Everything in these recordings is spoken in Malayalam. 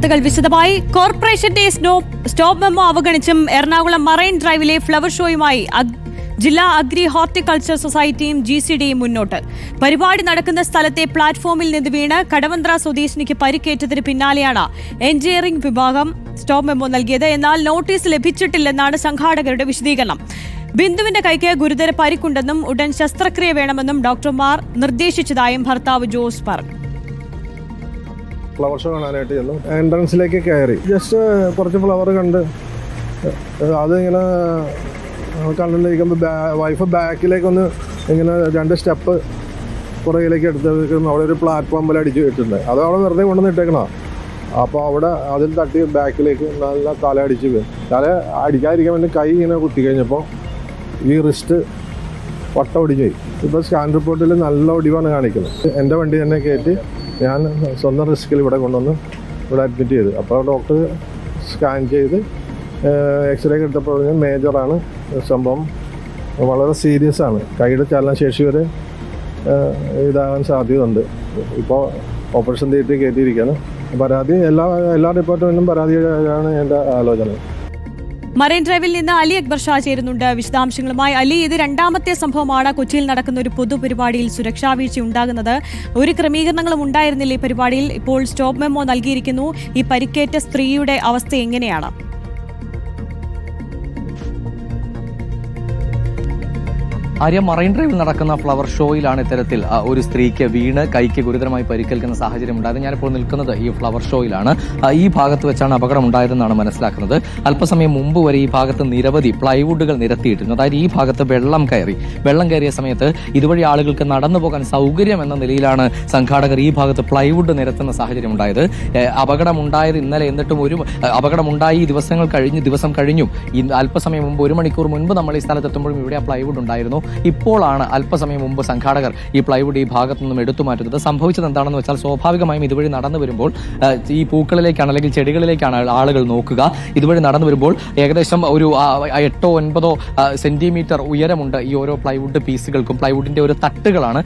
വാർത്തകൾ വിശദമായി. കോർപ്പറേഷന്റെ സ്റ്റോപ്പ് മെമ്മോ അവഗണിച്ചും എറണാകുളം മറൈൻ ഡ്രൈവിലെ ഫ്ലവർ ഷോയുമായി ജില്ലാ അഗ്രി ഹോർട്ടിക്കൾച്ചർ സൊസൈറ്റിയും GCDയും മുന്നോട്ട്. പരിപാടി നടക്കുന്ന സ്ഥലത്തെ പ്ലാറ്റ്ഫോമിൽ നിന്ന് വീണ് കടവന്ത്ര സ്വദേശിനിക്ക് പരിക്കേറ്റതിന് പിന്നാലെയാണ് എഞ്ചിനീയറിംഗ് വിഭാഗം സ്റ്റോപ്പ് മെമ്മോ നൽകിയത്. എന്നാൽ നോട്ടീസ് ലഭിച്ചിട്ടില്ലെന്നാണ് സംഘാടകരുടെ വിശദീകരണം. ബിന്ദുവിന്റെ കൈക്ക് ഗുരുതര പരിക്കുണ്ടെന്നും ഉടൻ ശസ്ത്രക്രിയ വേണമെന്നും ഡോക്ടർമാർ നിർദ്ദേശിച്ചതായും ഭർത്താവ് ജോസ് പറഞ്ഞു. ഫ്ലവർ ഷോ കാണാനായിട്ട് ചെന്നു. എൻട്രൻസിലേക്ക് കയറി ജസ്റ്റ് കുറച്ച് ഫ്ലവർ കണ്ട് അതിങ്ങനെ കണ്ടിരിക്കുമ്പോൾ വൈഫ് ബാക്കിലേക്കൊന്ന് ഇങ്ങനെ 2 സ്റ്റെപ്പ് പുറകിലേക്ക് എടുത്ത് അവിടെ ഒരു പ്ലാറ്റ്ഫോം പോലെ അടിച്ച് ഇട്ടിട്ടുണ്ട്. അത് അവിടെ വെറുതെ കൊണ്ടുവന്ന് ഇട്ടേക്കണതാണ്. അപ്പോൾ അവിടെ അതിൽ തട്ടി ബാക്കിലേക്ക് നല്ല തല അടിച്ച് പോയി. തല അടിക്കാതിരിക്കാൻ വേണ്ടി കൈ ഇങ്ങനെ കുത്തി കഴിഞ്ഞപ്പോൾ ഈ റിസ്റ്റ് വട്ട ഒടിഞ്ഞു പോയി. ഇപ്പോൾ സ്കാൻ റിപ്പോർട്ടിൽ നല്ല ഒടിവാണ് കാണിക്കുന്നത്. എൻ്റെ വണ്ടി തന്നെ കയറ്റി ഞാൻ സ്വന്തം റിസ്കിൽ ഇവിടെ കൊണ്ടുവന്ന് ഇവിടെ അഡ്മിറ്റ് ചെയ്തു. അപ്പോൾ ഡോക്ടർ സ്കാൻ ചെയ്ത് എക്സ്റേ എടുത്തപ്പോൾ മേജറാണ് സംഭവം, വളരെ സീരിയസ് ആണ്. കൈയുടെ ചലനശേഷി വരെ ഇതാകാൻ സാധ്യതയുണ്ട്. ഇപ്പോൾ ഓപ്പറേഷൻ തിയേറ്ററിൽ കയറ്റിയിരിക്കുകയാണ്. പരാതി എല്ലാ ഡിപ്പാർട്ട്മെൻറ്റിലും പരാതിയാണ് എൻ്റെ ആലോചന. മറൈൻ ഡ്രൈവിൽ നിന്ന് അലി അക്ബർ ഷാ ചേരുന്നുണ്ട് വിശദാംശങ്ങളുമായി. അലി, ഇത് രണ്ടാമത്തെ സംഭവമാണ് കൊച്ചിയിൽ നടക്കുന്ന ഒരു പൊതുപരിപാടിയിൽ സുരക്ഷാ വീഴ്ച ഉണ്ടാകുന്നത്. ഒരു ക്രമീകരണങ്ങളും ഉണ്ടായിരുന്നില്ല ഈ പരിപാടിയിൽ. ഇപ്പോൾ സ്റ്റോപ്പ് മെമ്മോ നൽകിയിരിക്കുന്നു. ഈ പരിക്കേറ്റ സ്ത്രീയുടെ അവസ്ഥ എങ്ങനെയാണ്? ആര്യ, മറൈൻ ഡ്രൈവിൽ നടക്കുന്ന ഫ്ലവർ ഷോയിലാണ് ഇത്തരത്തിൽ ഒരു സ്ത്രീക്ക് വീണ് കൈക്ക് ഗുരുതരമായി പരിക്കേൽക്കുന്ന സാഹചര്യം ഉണ്ടായത്. ഞാനിപ്പോൾ നിൽക്കുന്നത് ഈ ഫ്ലവർ ഷോയിലാണ്. ഈ ഭാഗത്ത് വെച്ചാണ് അപകടം ഉണ്ടായതെന്നാണ് മനസ്സിലാക്കുന്നത്. അല്പസമയം മുമ്പ് വരെ ഈ ഭാഗത്ത് നിരവധി പ്ലൈവുഡുകൾ നിരത്തിയിട്ടിരുന്നു. അതായത് ഈ ഭാഗത്ത് വെള്ളം കയറിയ സമയത്ത് ഇതുവഴി ആളുകൾക്ക് നടന്നു പോകാൻ സൗകര്യം എന്ന നിലയിലാണ് സംഘാടകർ ഈ ഭാഗത്ത് പ്ലൈവുഡ് നിരത്തുന്ന സാഹചര്യം ഉണ്ടായത്. അപകടമുണ്ടായത് ഇന്നലെ, എന്നിട്ടും അപകടമുണ്ടായി ദിവസം കഴിഞ്ഞു. അല്പസമയം മുമ്പ് 1 മണിക്കൂർ മുൻപ് നമ്മൾ ഈ സ്ഥലത്തെത്തുമ്പോഴും ഇവിടെ ആ പ്ലൈവുഡ് ഉണ്ടായിരുന്നു. ഇപ്പോഴാണ് അല്പസമയം മുമ്പ് സംഘാടകർ ഈ പ്ലൈവുഡ് ഈ ഭാഗത്തു നിന്നും എടുത്തു മാറ്റുന്നത്. സംഭവിച്ചത് എന്താണെന്ന് വെച്ചാൽ, സ്വാഭാവികമായും ഇതുവഴി നടന്നു വരുമ്പോൾ ഈ പൂക്കളിലേക്കാണ് അല്ലെങ്കിൽ ചെടികളിലേക്കാണ് ആളുകൾ നോക്കുക. ഇതുവഴി നടന്നു വരുമ്പോൾ ഏകദേശം ഒരു 8-9 സെന്റിമീറ്റർ ഉയരമുണ്ട് ഈ ഓരോ പ്ലൈവുഡ് പീസുകൾക്കും. പ്ലൈവുഡിന്റെ ഒരു തട്ടുകളാണ്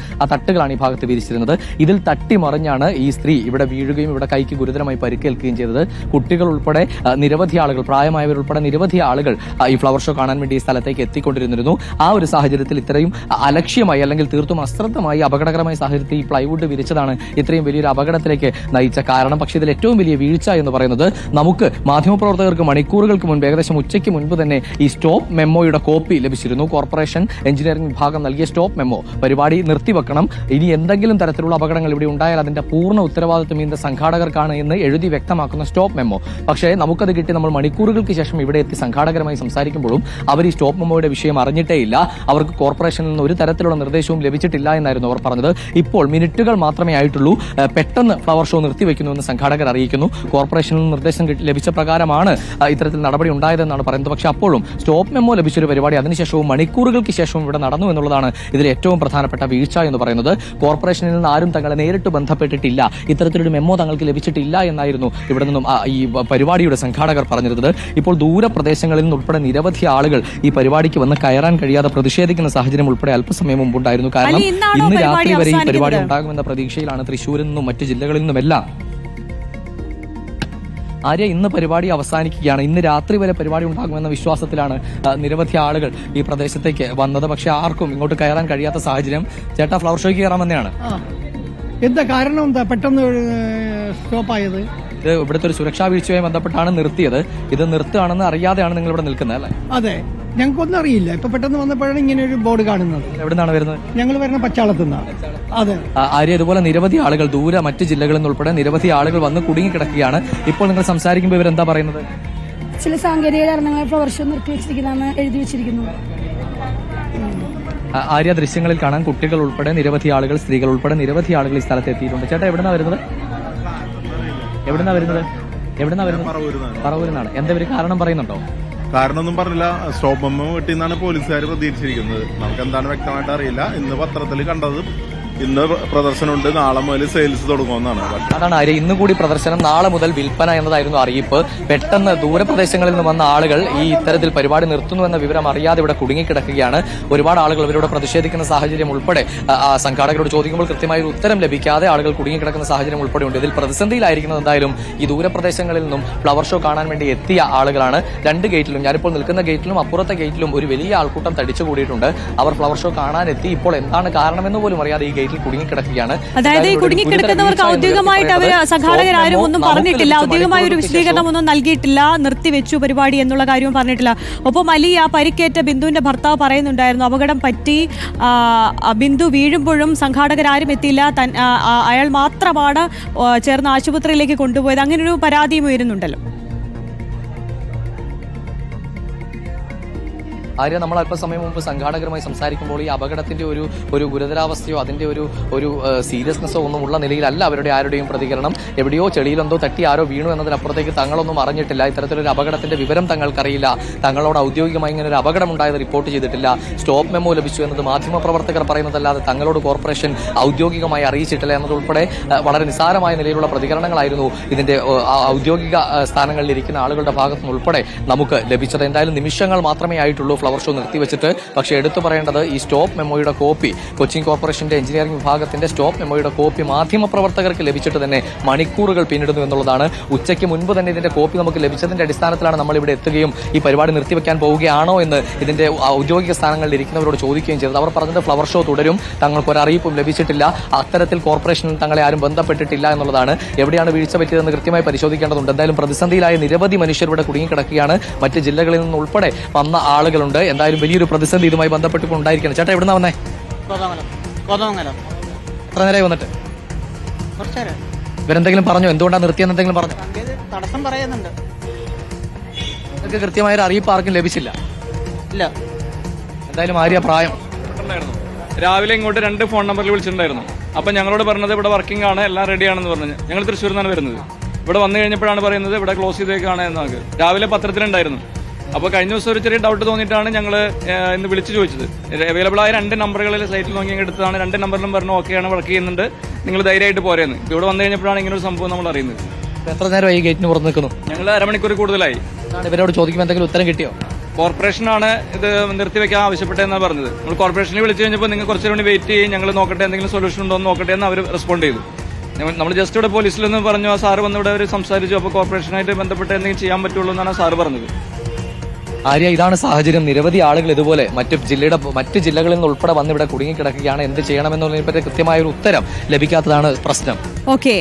ഈ ഭാഗത്ത് വിരിച്ചിരുന്നത്. ഇതിൽ തട്ടിമറിഞ്ഞാണ് ഈ സ്ത്രീ ഇവിടെ വീഴുകയും ഇവിടെ കൈക്ക് ഗുരുതരമായി പരിക്കേൽക്കുകയും ചെയ്തത്. കുട്ടികൾ ഉൾപ്പെടെ നിരവധി ആളുകൾ, പ്രായമായവരുൾപ്പെടെ നിരവധി ആളുകൾ ഈ ഫ്ലവർ ഷോ കാണാൻ വേണ്ടി ഈ സ്ഥലത്തേക്ക് എത്തിക്കൊണ്ടിരുന്നിരുന്നു. ആ ഒരു സാഹചര്യത്തിൽ ഇത്രയും അലക്ഷ്യമായി അല്ലെങ്കിൽ തീർത്തും അശ്രദ്ധമായി അപകടകരമായ സാഹചര്യത്തിൽ ഈ പ്ലൈവുഡ് വിരിച്ചതാണ് ഇത്രയും വലിയൊരു അപകടത്തിലേക്ക് നയിച്ച കാരണം. പക്ഷേ ഇതിൽ ഏറ്റവും വലിയ വീഴ്ച എന്ന് പറയുന്നത്, നമുക്ക് മാധ്യമപ്രവർത്തകർക്ക് മണിക്കൂറുകൾക്ക് മുൻപ്, ഏകദേശം ഉച്ചയ്ക്ക് മുൻപ് തന്നെ ഈ സ്റ്റോപ്പ് മെമ്മോയുടെ കോപ്പി ലഭിച്ചിരുന്നു. കോർപ്പറേഷൻ എഞ്ചിനീയറിംഗ് വിഭാഗം നൽകിയ സ്റ്റോപ്പ് മെമ്മോ, പരിപാടി നിർത്തിവെക്കണം, ഇനി എന്തെങ്കിലും തരത്തിലുള്ള അപകടങ്ങൾ ഇവിടെ ഉണ്ടായാൽ അതിന്റെ പൂർണ്ണ ഉത്തരവാദിത്വം ഇതിന്റെ സംഘാടകർക്കാണ് എന്ന് എഴുതി വ്യക്തമാക്കുന്ന സ്റ്റോപ്പ് മെമ്മോ. പക്ഷേ നമുക്കത് കിട്ടി. നമ്മൾ മണിക്കൂറുകൾക്ക് ശേഷം ഇവിടെ എത്തി സംഘാടകരുമായി സംസാരിക്കുമ്പോഴും അവർ ഈ സ്റ്റോപ്പ് മെമ്മോയുടെ വിഷയം അറിഞ്ഞിട്ടേ ഇല്ല. അവർക്ക് കോർപ്പറേഷനിൽ നിന്ന് ഒരു തരത്തിലുള്ള നിർദ്ദേശവും ലഭിച്ചിട്ടില്ല എന്നായിരുന്നു അവർ പറഞ്ഞത്. ഇപ്പോൾ മിനിറ്റുകൾ മാത്രമേ ആയിട്ടുള്ളൂ, പെട്ടെന്ന് ഫ്ലവർ ഷോ നിർത്തിവെക്കുന്നുവെന്ന് സംഘാടകർ അറിയിക്കുന്നു. കോർപ്പറേഷനിൽ നിന്ന് നിർദ്ദേശം ലഭിച്ച പ്രകാരമാണ് ഇത്തരത്തിൽ നടപടി ഉണ്ടായതെന്നാണ് പറയുന്നത്. പക്ഷേ അപ്പോഴും സ്റ്റോപ്പ് മെമ്മോ ലഭിച്ചൊരു പരിപാടി അതിനുശേഷവും മണിക്കൂറുകൾക്ക് ശേഷവും ഇവിടെ നടന്നു എന്നുള്ളതാണ് ഇതിൽ ഏറ്റവും പ്രധാനപ്പെട്ട വീഴ്ച എന്ന് പറയുന്നത്. കോർപ്പറേഷനിൽ നിന്ന് ആരും തങ്ങളെ നേരിട്ട് ബന്ധപ്പെട്ടിട്ടില്ല, ഇത്തരത്തിലൊരു മെമ്മോ തങ്ങൾക്ക് ലഭിച്ചിട്ടില്ല എന്നായിരുന്നു ഇവിടെ നിന്നും ഈ പരിപാടിയുടെ സംഘാടകർ പറഞ്ഞിരുന്നത്. ഇപ്പോൾ ദൂരപ്രദേശങ്ങളിൽ നിന്നുൾപ്പെടെ നിരവധി ആളുകൾ ഈ പരിപാടിക്ക് വന്ന് കയറാൻ കഴിയാതെ പ്രതിഷേധിക്കുന്ന സാഹചര്യം ഉൾപ്പെടെ അല്പസമയം മുമ്പുണ്ടായിരുന്നു. കാരണം ഇന്ന് രാത്രി വരെ ഈ പരിപാടി ഉണ്ടാകുമെന്ന പ്രതീക്ഷയിലാണ് തൃശ്ശൂരിൽ നിന്നും മറ്റ് ജില്ലകളിൽ നിന്നുമെല്ലാം. ആര്യ, ഇന്ന് പരിപാടി അവസാനിക്കുകയാണ്. ഇന്ന് രാത്രി വരെ പരിപാടി ഉണ്ടാകുമെന്ന വിശ്വാസത്തിലാണ് നിരവധി ആളുകൾ ഈ പ്രദേശത്തേക്ക് വന്നത്. പക്ഷെ ആർക്കും ഇങ്ങോട്ട് കയറാൻ കഴിയാത്ത സാഹചര്യം. ചേട്ടാ, ഫ്ലവർ ഷോയ്ക്ക് കയറാൻ തന്നെയാണ്. എന്താ കാരണം? എന്താ പെട്ടെന്ന് സ്റ്റോപ്പായത്? ഇത് ഇവിടുത്തെ ഒരു സുരക്ഷാ വീഴ്ചയുമായി ബന്ധപ്പെട്ടാണ് നിർത്തിയത്. ഇത് നിർത്തുകയാണെന്ന് അറിയാതെയാണ് നിങ്ങൾ ഇവിടെ നിൽക്കുന്നത്, അല്ലേ? അതെ, ഞങ്ങൾക്കൊന്നും അറിയില്ല. ഇപ്പൊ പെട്ടെന്ന് വന്നപ്പോഴാണ് ഇങ്ങനെ ഒരു ബോർഡ് കാണുന്നത്. എവിടുന്നാണ് വരുന്നത്? ഞങ്ങൾ വരുന്ന പച്ചാളത്തുനിന്നാണ്. അതെ ആര്യ, ഇതുപോലെ നിരവധി ആളുകൾ ദൂരെ മറ്റ് ജില്ലകളിൽ നിന്നുൾപ്പെടെ നിരവധി ആളുകൾ വന്ന് കുടുങ്ങിക്കിടക്കുകയാണ്. ഇപ്പോൾ നിങ്ങൾ സംസാരിക്കുമ്പോൾ ഇവരെന്താ പറയുന്നത്? ചില സാങ്കേതിക കാരണങ്ങൾ ഫ്ലവർ ഷോ നിർത്തിവെച്ചിരിക്കുന്നതെന്ന് എഴുതി വെച്ചിരിക്കുന്നു. ആര്യ, ദൃശ്യങ്ങളിൽ കാണാൻ കുട്ടികൾ ഉൾപ്പെടെ നിരവധി ആളുകൾ, സ്ത്രീകൾ ഉൾപ്പെടെ നിരവധി ആളുകൾ ഈ സ്ഥലത്ത് എത്തിയിട്ടുണ്ട്. ചേട്ടാ, എവിടുന്നാ വരുന്നത്? പറവൂരിന്നാണ്. എന്താ ഒരു കാരണം പറയുന്നുണ്ടോ? കാരണമൊന്നും പറഞ്ഞില്ല. സ്റ്റോപ്പ് മെമ്മോ കിട്ടിയെന്നാണ് പോലീസുകാർ പ്രതീക്ഷിച്ചിരിക്കുന്നത്. നമുക്ക് എന്താണ് വ്യക്തമായിട്ട് അറിയില്ല. ഇന്ന് പത്രത്തിൽ കണ്ടത് ഇന്ന് പ്രദർശനമുണ്ട്, നാളെ മുതൽ സെയിൽസ് തുടങ്ങുമെന്നാണ്. അതാണ് ആര്യ, ഇന്നും കൂടി പ്രദർശനം, നാളെ മുതൽ വിൽപ്പന എന്നതായിരുന്നു അറിയിപ്പ്. പെട്ടെന്ന് ദൂരപ്രദേശങ്ങളിൽ നിന്ന് വന്ന ആളുകൾ ഈ ഇത്തരത്തിൽ പരിപാടി നിർത്തുന്നുവെന്ന വിവരം അറിയാതെ ഇവിടെ കുടുങ്ങിക്കിടക്കുകയാണ്. ഒരുപാട് ആളുകൾ ഇവരോട് പ്രതിഷേധിക്കുന്ന സാഹചര്യം ഉൾപ്പെടെ സംഘാടകരോട് ചോദിക്കുമ്പോൾ കൃത്യമായ ഒരു ഉത്തരം ലഭിക്കാതെ ആളുകൾ കുടുങ്ങിക്കിടക്കുന്ന സാഹചര്യം ഉൾപ്പെടെ ഉണ്ട്. ഇതിൽ പ്രതിസന്ധിയിലായിരിക്കുന്നത് എന്തായാലും ഈ ദൂരപ്രദേശങ്ങളിൽ നിന്നും ഫ്ലവർ ഷോ കാണാൻ വേണ്ടി എത്തിയ ആളുകളാണ്. രണ്ട് ഗേറ്റിലും, ഞാനിപ്പോൾ നിൽക്കുന്ന ഗേറ്റിലും അപ്പുറത്തെ ഗേറ്റിലും ഒരു വലിയ ആൾക്കൂട്ടം തടിച്ചുകൂടിയിട്ടുണ്ട്. അവർ ഫ്ലവർ ഷോ കാണാൻ എത്തി. ഇപ്പോൾ എന്താണ് കാരണമെന്ന് പോലും അറിയാതെ ഈ ഗേറ്റിൽ കുടുങ്ങിക്കിടക്കുകയാണ്. അതായത് ഈ കുടുങ്ങിക്കിടക്കുന്നവർക്ക് ഔദ്യോഗികമായിട്ട് അവർ സംഘാടകരാരും ഒന്നും പറഞ്ഞിട്ടില്ല, ഔദ്യോഗികമായ ഒരു വിശദീകരണം ഒന്നും നൽകിയിട്ടില്ല, നിർത്തിവെച്ചു പരിപാടി എന്നുള്ള കാര്യവും പറഞ്ഞിട്ടില്ല. ഒപ്പം ആ പരിക്കേറ്റ ബിന്ദുവിന്റെ ഭർത്താവ് പറയുന്നുണ്ടായിരുന്നു, അപകടം പറ്റി, ബിന്ദു വീഴുമ്പോഴും സംഘാടകരാരും എത്തിയില്ല, അയാൾ മാത്രമാണ് ചേർന്ന് ആശുപത്രിയിലേക്ക് കൊണ്ടുപോയത്. അങ്ങനൊരു പരാതിയും ഉയരുന്നുണ്ടല്ലോ. ആര്യ, നമ്മൾ അല്പസമയം മുമ്പ് സംഘാടകരുമായി സംസാരിക്കുമ്പോൾ ഈ അപകടത്തിന്റെ ഒരു ഗുരുതരാവസ്ഥയോ അതിന്റെ ഒരു സീരിയസ്നെസ്സോ ഒന്നും ഉള്ള നിലയിലല്ല അവരുടെ ആരുടെയും പ്രതികരണം. എവിടെയോ ചെളിയിലെന്തോ തട്ടി ആരോ വീണു എന്നതിനപ്പുറത്തേക്ക് തങ്ങളൊന്നും അറിഞ്ഞിട്ടില്ല, ഇത്തരത്തിലൊരു അപകടത്തിന്റെ വിവരം തങ്ങൾക്കറിയില്ല, തങ്ങളോട് ഔദ്യോഗികമായി ഇങ്ങനെ ഒരു അപകടം ഉണ്ടായത് റിപ്പോർട്ട് ചെയ്തിട്ടില്ല, സ്റ്റോപ്പ് മെമ്മോ ലഭിച്ചു എന്നത് മാധ്യമപ്രവർത്തകർ പറയുന്നതല്ലാതെ തങ്ങളോട് കോർപ്പറേഷൻ ഔദ്യോഗികമായി അറിയിച്ചിട്ടില്ല എന്നതുൾപ്പെടെ വളരെ നിസ്സാരമായ നിലയിലുള്ള പ്രതികരണങ്ങളായിരുന്നു ഇതിന്റെ ഔദ്യോഗിക സ്ഥാനങ്ങളിൽ ഇരിക്കുന്ന ആളുകളുടെ ഭാഗത്തുനിന്ന് ഉൾപ്പെടെ നമുക്ക് ലഭിച്ചത്. എന്തായാലും നിമിഷങ്ങൾ മാത്രമേ ആയിട്ടുള്ളൂ ഫ്ലവർ ഷോ നിർത്തിവെച്ചിട്ട്. പക്ഷേ എടുത്തു പറയേണ്ടത്, ഈ സ്റ്റോപ്പ് മെമ്മോയുടെ കോപ്പി, കൊച്ചിൻ കോർപ്പറേഷന്റെ എഞ്ചിനീയറിംഗ് വിഭാഗത്തിന്റെ സ്റ്റോപ്പ് മെമ്മോയുടെ കോപ്പി മാധ്യമപ്രവർത്തകർക്ക് ലഭിച്ചിട്ട് തന്നെ മണിക്കൂറുകൾ പിന്നിടുന്നു എന്നുള്ളതാണ്. ഉച്ചയ്ക്ക് മുൻപ് തന്നെ ഇതിന്റെ കോപ്പി നമുക്ക് ലഭിച്ചതിന്റെ അടിസ്ഥാനത്തിലാണ് നമ്മൾ ഇവിടെ എത്തുകയും ഈ പരിപാടി നിർത്തിവെക്കാൻ പോവുകയാണോ എന്ന് ഇതിന്റെ ഔദ്യോഗിക സ്ഥാനങ്ങളിൽ ഇരിക്കുന്നവരോട് ചോദിക്കുകയും ചെയ്തത്. അവർ പറഞ്ഞത് ഫ്ലവർ ഷോ തുടരും, തങ്ങൾക്ക് ഒരു അറിയിപ്പും ലഭിച്ചിട്ടില്ല, അത്തരത്തിൽ കോർപ്പറേഷനിൽ തങ്ങളെ ആരും ബന്ധപ്പെട്ടിട്ടില്ല എന്നുള്ളതാണ്. എവിടെയാണ് വീഴ്ച പറ്റിയതെന്ന് കൃത്യമായി പരിശോധിക്കേണ്ടതുണ്ട്. എന്തായാലും പ്രതിസന്ധിയിലായ നിരവധി മനുഷ്യരുടെ കുടുങ്ങിക്കിടക്കുകയാണ്. മറ്റ് ജില്ലകളിൽ നിന്ന് ഉൾപ്പെടെ വന്ന ആളുകളുണ്ട്. എന്തായാലും വലിയൊരു പ്രതിസന്ധി ഇതുമായി ബന്ധപ്പെട്ടിപ്പോൾ ഉണ്ടായിരിക്കണം. ചേട്ടാ, എവിടുന്നാ വന്നേ? കോതമംഗലം. എത്ര നേരമായി വന്നിട്ട്? കുറച്ചേരം. ഇവരെന്തെങ്കിലും പറഞ്ഞോ? എന്തുകൊണ്ടാണ് നിർത്തിയെന്ന് എന്തെങ്കിലും പറഞ്ഞു? തടസ്സം പറയുന്നുണ്ട്. നിങ്ങൾക്ക് കൃത്യമായ ഒരു അറിയിപ്പ് ആർക്കും ലഭിച്ചില്ല? ഇല്ല. എന്തായാലും ആര്യ, പ്രായം രാവിലെ ഇങ്ങോട്ട് 2 ഫോൺ നമ്പറിൽ വിളിച്ചിട്ടുണ്ടായിരുന്നു. അപ്പം ഞങ്ങളോട് പറഞ്ഞത് ഇവിടെ വർക്കിംഗ് ആണ്, എല്ലാം റെഡിയാണെന്ന് പറഞ്ഞു. ഞങ്ങൾ തൃശ്ശൂരിൽ നിന്നാണ് വരുന്നത്. ഇവിടെ വന്നു കഴിഞ്ഞപ്പോഴാണ് പറയുന്നത് ഇവിടെ ക്ലോസ് ചെയ്തേക്കാണ് എന്നൊക്കെ. രാവിലെ പത്രത്തിലുണ്ടായിരുന്നു. അപ്പോൾ കഴിഞ്ഞ ദിവസം ഒരു ചെറിയ ഡൗട്ട് തോന്നിയിട്ടാണ് ഞങ്ങൾ ഇന്ന് വിളിച്ചു ചോദിച്ചത്. അവൈലബിൾ ആയ 2 നമ്പറുകളിൽ സൈറ്റിൽ നോക്കി എടുത്തതാണ്. 2 നമ്പറിലും പറഞ്ഞു ഓക്കെയാണ്, വർക്ക് ചെയ്യുന്നുണ്ട്, നിങ്ങൾ ധൈര്യമായിട്ട് പോരെയെന്ന്. ഇവിടെ വന്നു കഴിഞ്ഞപ്പോഴാണ് ഇങ്ങനെ ഒരു സംഭവം നമ്മൾ അറിയുന്നത്. എത്ര നേരമായി ഈ ഗേറ്റിന് പുറത്ത് നിൽക്കുന്നു? ഞങ്ങൾ അരമണിക്കൂർ കൂടുതലായി. ഇവരോട് ചോദിക്കുമ്പോൾ എന്തെങ്കിലും ഉത്തരം കിട്ടിയോ? കോർപ്പറേഷനാണ് ഇത് നിർത്തിവെക്കാൻ ആവശ്യപ്പെട്ടതെന്നാണ് പറഞ്ഞത്. നമ്മൾ കോർപ്പറേഷനിൽ വിളിച്ചു കഴിഞ്ഞപ്പോൾ നിങ്ങൾ കുറച്ചു വേണ്ടി വെയിറ്റ് ചെയ്യും, ഞങ്ങൾ നോക്കട്ടെ എന്തെങ്കിലും സൊല്യൂഷൻ ഉണ്ടോ എന്ന് നോക്കട്ടെ എന്ന് അവർ റെസ്പോണ്ട് ചെയ്തു. നമ്മൾ ജസ്റ്റ് ഇവിടെ പോലീസിലൊന്ന് പറഞ്ഞു, ആ സാറ് വന്ന് ഇവിടെ അവർ സംസാരിച്ചു. അപ്പോൾ കോർപ്പറേഷനായിട്ട് ബന്ധപ്പെട്ട് എന്തെങ്കിലും ചെയ്യാൻ പറ്റുള്ളൂ എന്നാണ് സാറ് പറഞ്ഞത്. ആര്യ, ഇതാണ് സാഹചര്യം. നിരവധി ആളുകൾ ഇതുപോലെ മറ്റ് ജില്ലകളിൽ നിന്ന് ഉൾപ്പെടെ വന്ന് ഇവിടെ കുടുങ്ങിക്കിടക്കുകയാണ്. എന്ത് ചെയ്യണമെന്നുള്ളതിനെ പറ്റി കൃത്യമായ ഒരു ഉത്തരം ലഭിക്കാത്തതാണ് പ്രശ്നം. ഓക്കെ,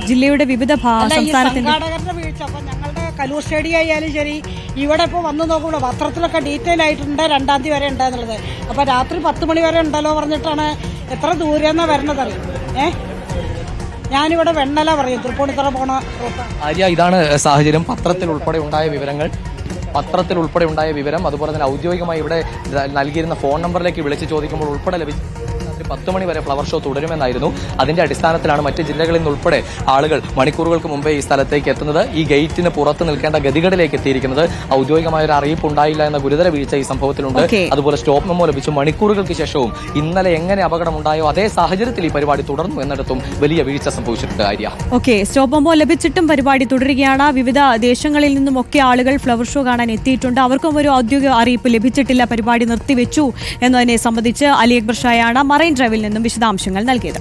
ജില്ലയുടെ വിവിധ സംഘാടകരുടെ വീഴ്ച. അപ്പൊ ഞങ്ങളുടെ കലൂർ സ്റ്റേഡിയം ആയാലും ശരി, ഇവിടെ ഇപ്പോൾ വന്ന് നോക്കുമ്പോൾ പത്രത്തിലൊക്കെ ഡീറ്റെയിൽ ആയിട്ടുണ്ട് 2-ാം തീയതി വരെ ഉണ്ടെന്നുള്ളത്. അപ്പൊ രാത്രി 10 മണി വരെ ഉണ്ടല്ലോ പറഞ്ഞിട്ടാണ്. എത്ര ദൂരെന്നാ വരണത് അറിയും. ഞാനിവിടെ വെണ്ണല പറയും, തൃപ്പൂണിത്തറ പോണ. ആര്യ, ഇതാണ് സാഹചര്യം. പത്രത്തിൽ ഉൾപ്പെടെ ഉണ്ടായ വിവരം, അതുപോലെ തന്നെ ഔദ്യോഗികമായി ഇവിടെ നൽകിയിരുന്ന ഫോൺ നമ്പറിലേക്ക് വിളിച്ച് ചോദിക്കുമ്പോൾ ഉൾപ്പെടെ ലഭിച്ച 10 മണി വരെ ഫ്ലവർ ഷോ തുടരുമെന്നായിരുന്നു. അതിന്റെ അടിസ്ഥാനത്തിലാണ് മറ്റ് ജില്ലകളിൽ നിന്നുൾപ്പെടെ ആളുകൾ മണിക്കൂറുകൾക്ക് മുമ്പേ ഈ സ്ഥലത്തേക്ക് എത്തുന്നത്. ഈ ഗേറ്റിന് പുറത്ത് നിൽക്കേണ്ട ഗതികളിലേക്ക് എത്തിയിരിക്കുന്നത്. ഔദ്യോഗികമായ ഒരു അറിയിപ്പ് ഉണ്ടായില്ല എന്ന ഗുരുതര വീഴ്ച ഈ സംഭവത്തിലുണ്ട്. അതുപോലെ സ്റ്റോപ്പ് മെമ്മോ ലഭിച്ചു മണിക്കൂറുകൾക്ക് ശേഷവും ഇന്നലെ എങ്ങനെ അപകടമുണ്ടായോ അതേ സാഹചര്യത്തിൽ ഈ പരിപാടി തുടർന്നു എന്നിടത്തും വലിയ വീഴ്ച സംഭവിച്ചിട്ടുണ്ട്. ആര്യ, ഓക്കെ, സ്റ്റോപ്പ് മെമ്മോ ലഭിച്ചിട്ടും പരിപാടി തുടരുകയാണ്. വിവിധ ദേശങ്ങളിൽ നിന്നുമൊക്കെ ആളുകൾ ഫ്ലവർ ഷോ കാണാൻ എത്തിയിട്ടുണ്ട്. അവർക്കും ഒരു ഔദ്യോഗിക അറിയിപ്പ് ലഭിച്ചിട്ടില്ല, പരിപാടി നിർത്തിവെച്ചു എന്നതിനെ സംബന്ധിച്ച് അലി അക്ബർ ഷായാണ് മറൈൻ ഡ്രൈവിൽ നിന്നും വിശദാംശങ്ങൾ നൽകിയത്.